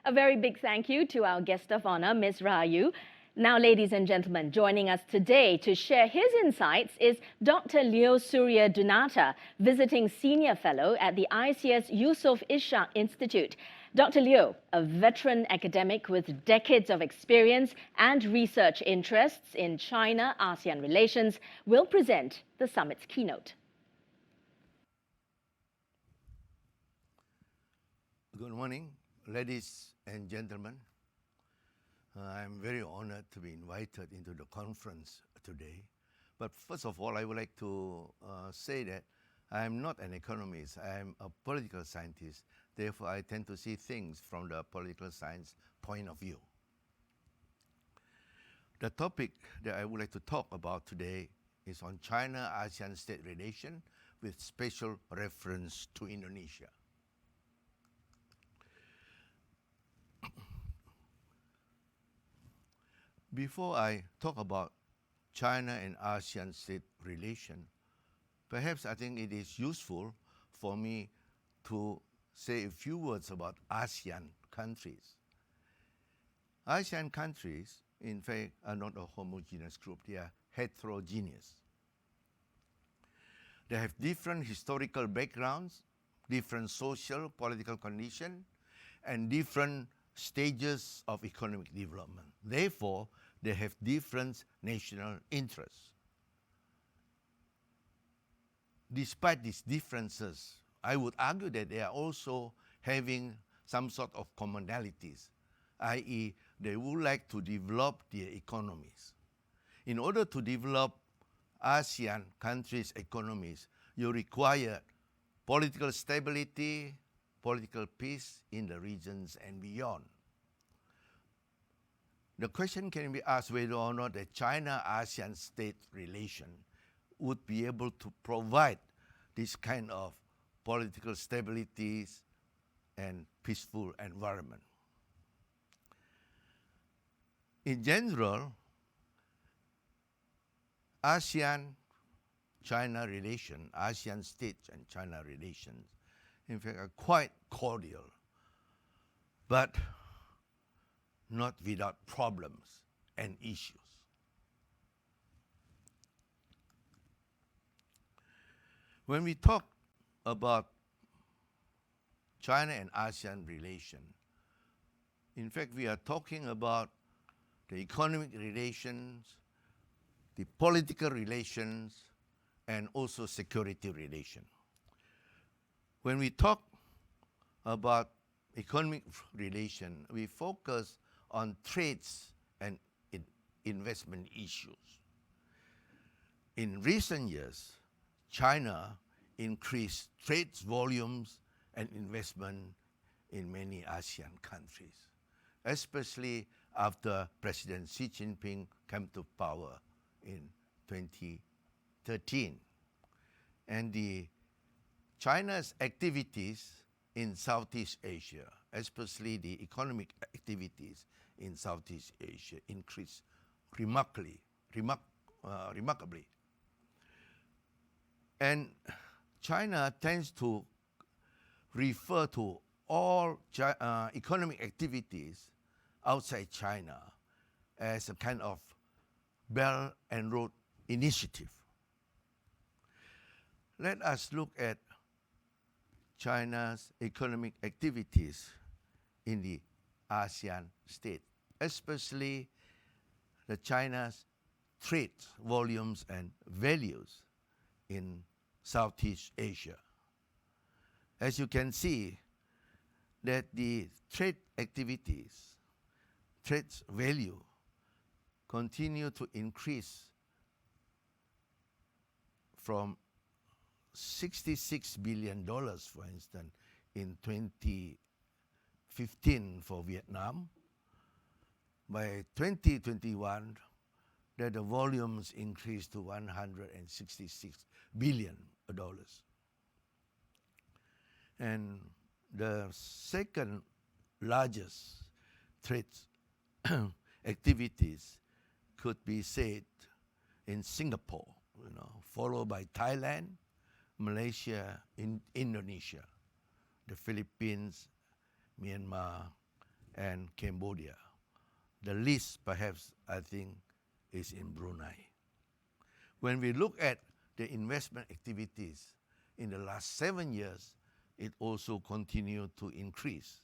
A very big thank you to our guest of honor, Ms. Rayu. Now, ladies and gentlemen, joining us today to share his insights is Dr. Leo Suryadinata, visiting senior fellow at the ISEAS-Yusof Ishak Institute. Dr. Leo, a veteran academic with decades of experience and research interests in China-ASEAN relations, will present the summit's keynote. Good morning, ladies and gentlemen. I'm very honored to be invited into the conference today. But first of all, I would like to say that I'm not an economist. I'm a political scientist. Therefore, I tend to see things from the political science point of view. The topic that I would like to talk about today is on China-ASEAN state relation with special reference to Indonesia. Before I talk about China and ASEAN state relation, perhaps I think it is useful for me to say a few words about ASEAN countries. ASEAN countries, in fact, are not a homogeneous group. They are heterogeneous. They have different historical backgrounds, different social, political conditions, and different stages of economic development. Therefore, they have different national interests. Despite these differences, I would argue that they are also having some sort of commonalities, i.e., they would like to develop their economies. In order to develop ASEAN countries' economies, you require political stability, political peace in the regions and beyond. The question can be asked whether or not the China-ASEAN state relation would be able to provide this kind of political stabilities and peaceful environment. In general, ASEAN-China relation, ASEAN states and China relations, in fact, are quite cordial, but not without problems and issues. When we talk about China and ASEAN relation, in fact, we are talking about the economic relations, the political relations, and also security relations. When we talk about economic relation, we focus on trades and investment issues. In recent years, China increased trade volumes and investment in many ASEAN countries, especially after President Xi Jinping came to power in 2013. And China's activities in Southeast Asia, especially the economic activities in Southeast Asia, increased remarkably. And China tends to refer to all economic activities outside China as a kind of Belt and Road Initiative. Let us look at China's economic activities in the ASEAN states, especially the China's trade volumes and values in Southeast Asia. As you can see, that the trade activities, trade value, continue to increase from $66 billion, for instance, in 2015 for Vietnam. By 2021, that the volumes increased to $166 billion. And the second largest trade activities could be said in Singapore, followed by Thailand, Malaysia, Indonesia, the Philippines, Myanmar, and Cambodia. The least, perhaps, I think, is in Brunei. When we look at the investment activities in the last 7 years, it also continued to increase.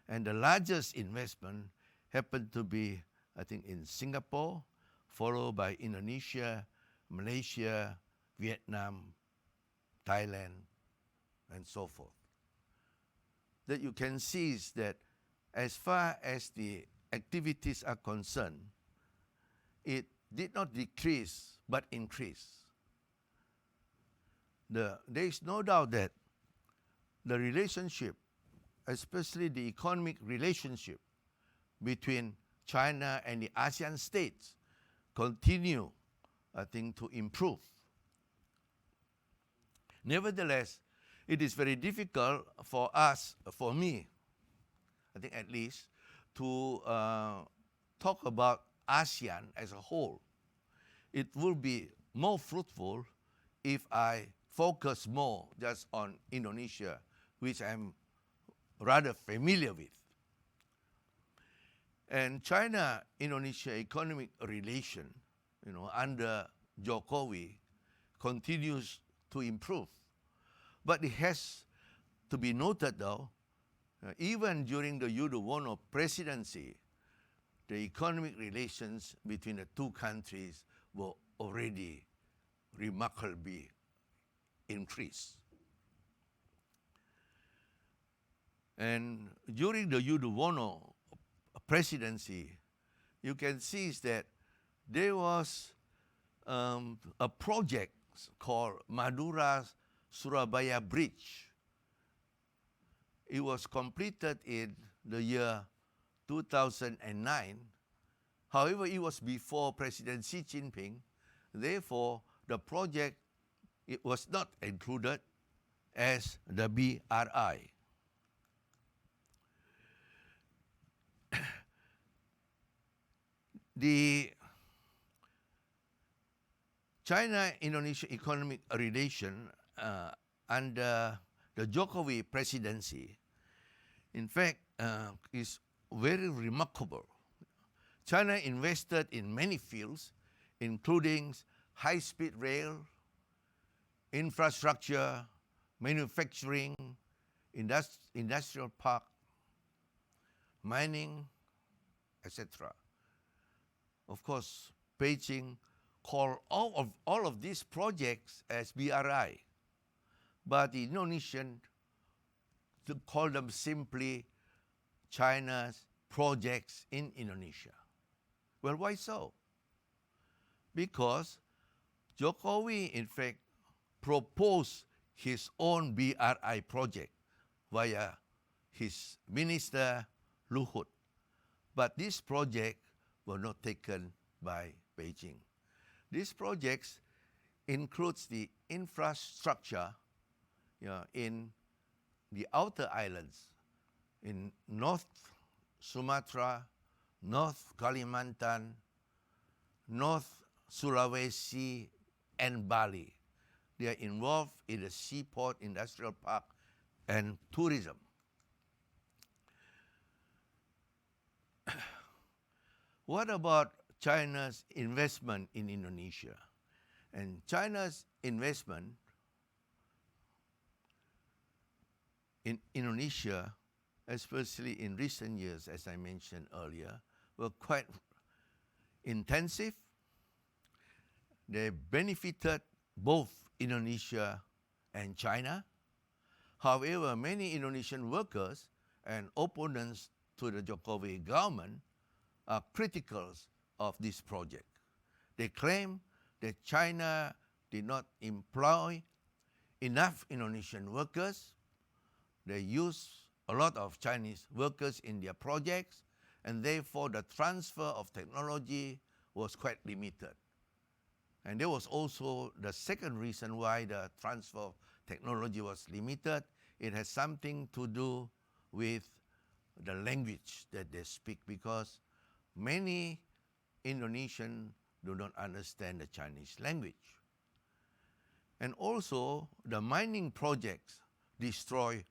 And the largest investment happened to be, I think, in Singapore, followed by Indonesia, Malaysia, Vietnam, Thailand, and so forth. That you can see is that as far as the activities are concerned, it did not decrease but increase. There is no doubt that the relationship, especially the economic relationship between China and the ASEAN states, continue, I think, to improve. Nevertheless, it is very difficult for us, for me, I think at least, to talk about ASEAN as a whole. It will be more fruitful if I focus more just on Indonesia, which I'm rather familiar with. And China-Indonesia economic relation, under Jokowi continues to improve. But it has to be noted, though, even during the Yudhoyono presidency, the economic relations between the two countries were already remarkably increased. And during the Yudhoyono presidency, you can see that there was a project called Madura-Surabaya Bridge. It was completed in the year 2009. However, it was before President Xi Jinping. Therefore, the project, it was not included as the BRI. The China-Indonesia economic relation under the Jokowi presidency, in fact, is very remarkable. China invested in many fields, including high-speed rail, infrastructure, manufacturing, industrial park, mining, etc. Of course, Beijing called all of these projects as BRI, but the Indonesians call them simply China's projects in Indonesia. Well, why so? Because Jokowi, in fact, proposed his own BRI project via his minister Luhut. But this project were not taken by Beijing. These projects includes the infrastructure in the outer islands, in North Sumatra, North Kalimantan, North Sulawesi, and Bali. They are involved in the seaport, industrial park, and tourism. What about China's investment in Indonesia? And China's investment in Indonesia, especially in recent years, as I mentioned earlier, were quite intensive. They benefited both Indonesia and China. However, many Indonesian workers and opponents to the Jokowi government are critical of this project. They claim that China did not employ enough Indonesian workers. They use a lot of Chinese workers in their projects, and therefore the transfer of technology was quite limited. And there was also the second reason why the transfer of technology was limited. It has something to do with the language that they speak, because many Indonesians do not understand the Chinese language. And also, the mining projects destroy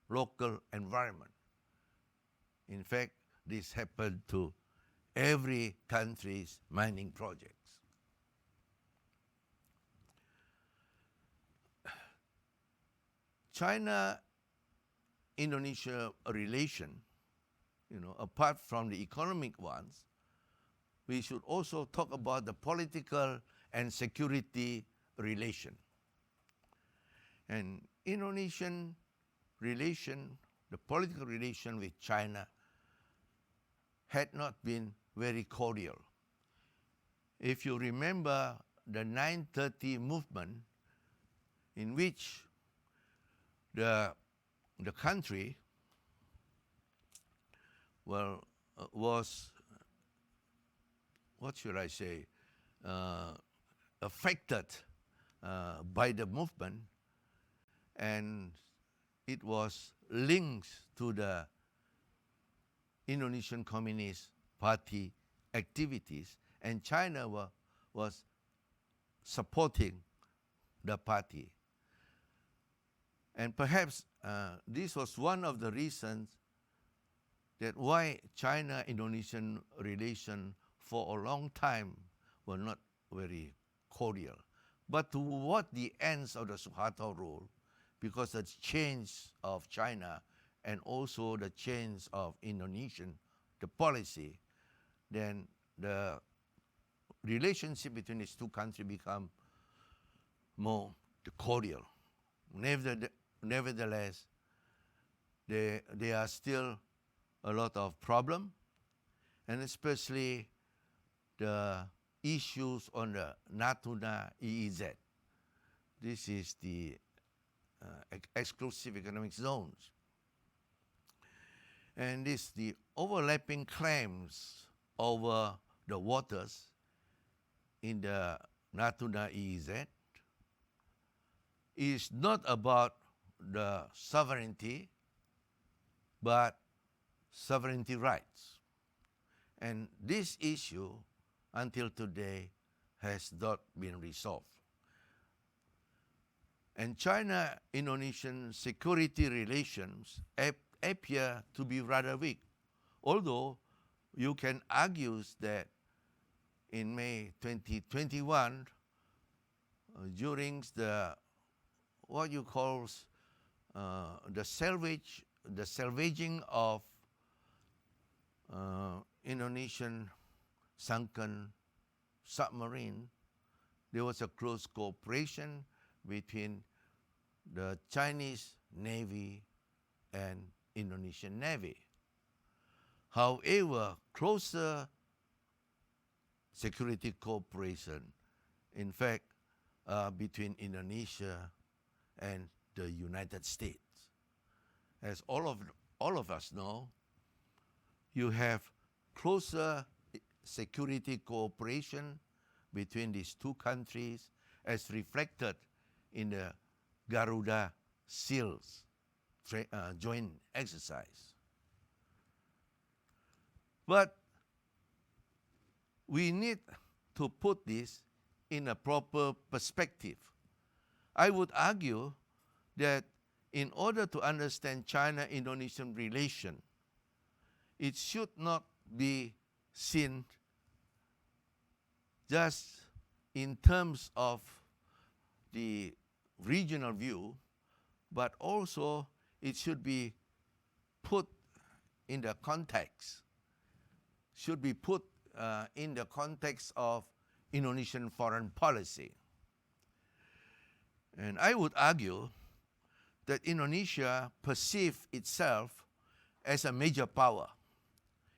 local environment. In fact, this happened to every country's mining projects. China-Indonesia relation, apart from the economic ones, we should also talk about the political and security relation. And Indonesian relation, the political relation with China, had not been very cordial. If you remember the 930 movement, in which the country was, what should I say, affected by the movement, and it was linked to the Indonesian Communist Party activities, and China was supporting the party. And perhaps this was one of the reasons that why China-Indonesian relation for a long time were not very cordial. But toward the ends of the Suharto rule, because of the change of China and also the change of Indonesian, the policy, then the relationship between these two countries become more cordial. Nevertheless, there are still a lot of problems, and especially the issues on the Natuna EEZ. This is the exclusive economic zones. And the overlapping claims over the waters in the Natuna EEZ is not about the sovereignty, but sovereignty rights. And this issue, until today, has not been resolved. And China-Indonesian security relations appear to be rather weak, although you can argue that in May 2021, during what you call the salvaging of Indonesian sunken submarine, there was a close cooperation between the Chinese Navy and Indonesian Navy. However, closer security cooperation, in fact, between Indonesia and the United States. As all of us know, you have closer security cooperation between these two countries as reflected in the Garuda SEALs joint exercise. But we need to put this in a proper perspective. I would argue that in order to understand China-Indonesian relation, it should not be seen just in terms of the regional view, but also it should be put in the context, of Indonesian foreign policy. And I would argue that Indonesia perceives itself as a major power.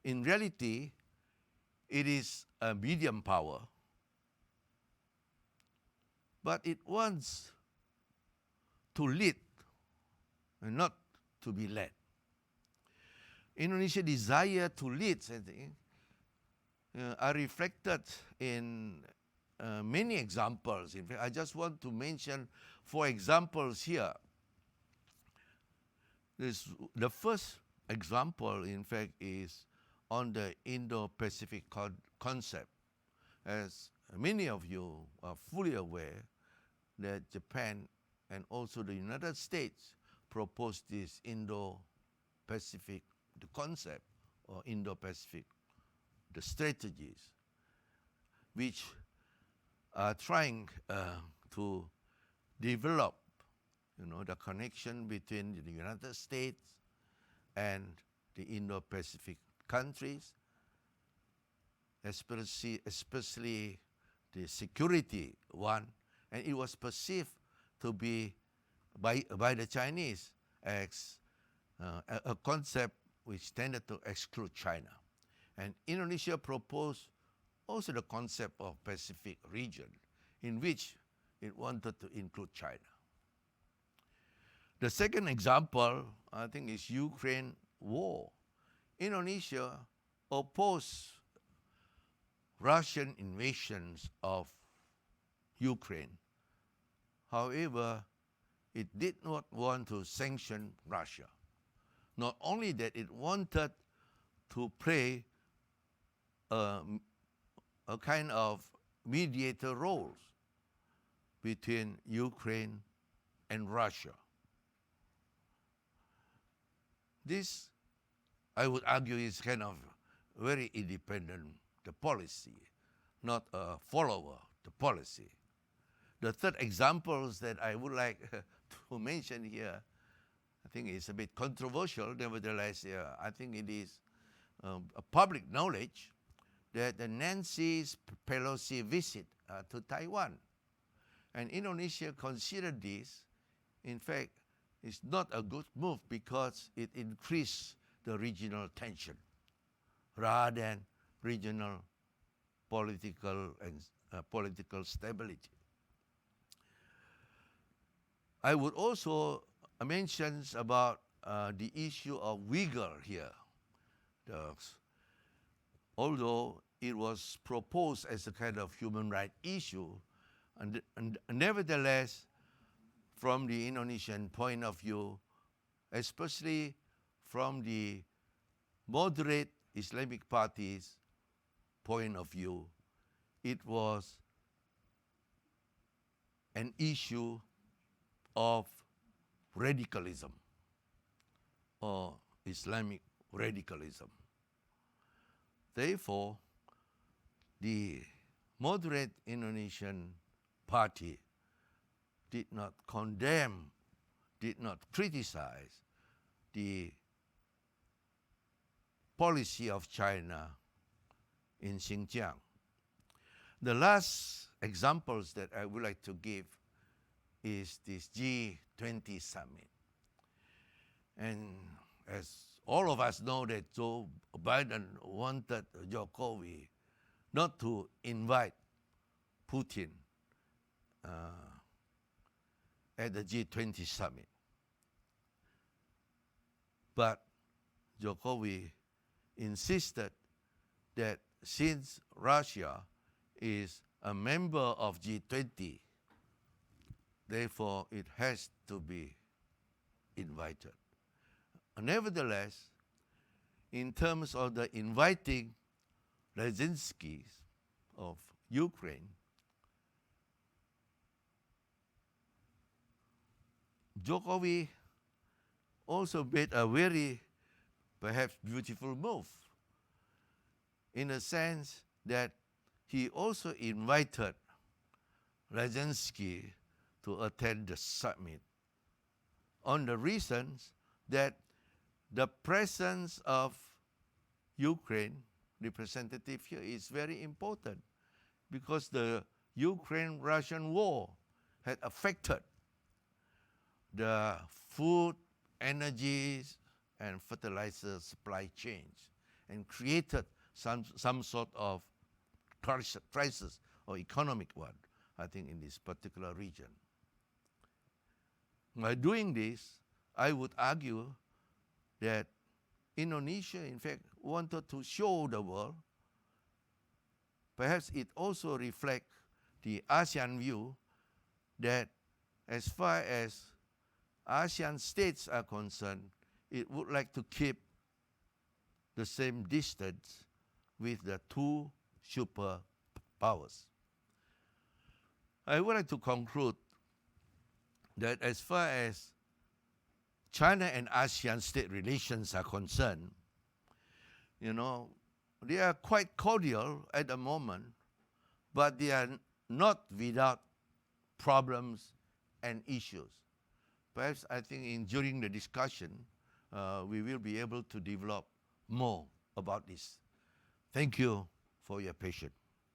In reality, it is a medium power, but it wants to lead and not to be led. Indonesia's desire to lead are reflected in many examples. In fact, I just want to mention 4 examples here. The first example, in fact, is on the Indo-Pacific concept. As many of you are fully aware that Japan and also the United States proposed this Indo-Pacific concept or Indo-Pacific, the strategies which are trying to develop, the connection between the United States and the Indo-Pacific countries, especially the security one, and it was perceived to be by the Chinese as a concept which tended to exclude China. And Indonesia proposed also the concept of Pacific region, in which it wanted to include China. The second example, I think, is Ukraine war. Indonesia opposed Russian invasions of Ukraine. However, it did not want to sanction Russia. Not only that, it wanted to play a kind of mediator roles between Ukraine and Russia. This, I would argue, is kind of very independent, the policy, not a follower, the policy. The third examples that I would like to mention here, I think it's a bit controversial. Nevertheless, I think it is a public knowledge that the Nancy Pelosi visit to Taiwan. And Indonesia considered this, in fact, it's not a good move because it increased the regional tension rather than regional political and political stability. I would also mention about the issue of Uyghur here. Although it was proposed as a kind of human rights issue, and nevertheless, from the Indonesian point of view, especially from the moderate Islamic parties' point of view, it was an issue of radicalism or Islamic radicalism. Therefore, the moderate Indonesian party did not condemn, did not criticize the policy of China in Xinjiang. The last examples that I would like to give is this G20 summit. And as all of us know that Joe Biden wanted Jokowi not to invite Putin at the G20 summit. But Jokowi insisted that since Russia is a member of G20, therefore it has to be invited. Nevertheless, in terms of the inviting Zelensky of Ukraine, Jokowi also made a very, perhaps, beautiful move in a sense that he also invited Zelensky to attend the summit on the reasons that the presence of Ukraine representative here is very important because the Ukraine-Russian war had affected the food, energies, and fertilizer supply chains and created some sort of crisis or economic one, I think, in this particular region. By doing this, I would argue that Indonesia, in fact, wanted to show the world, perhaps it also reflects the ASEAN view that as far as ASEAN states are concerned, it would like to keep the same distance with the two superpowers. I would like to conclude that as far as China and ASEAN state relations are concerned, you know, they are quite cordial at the moment, but they are not without problems and issues. Perhaps I think during the discussion, we will be able to develop more about this. Thank you for your patience.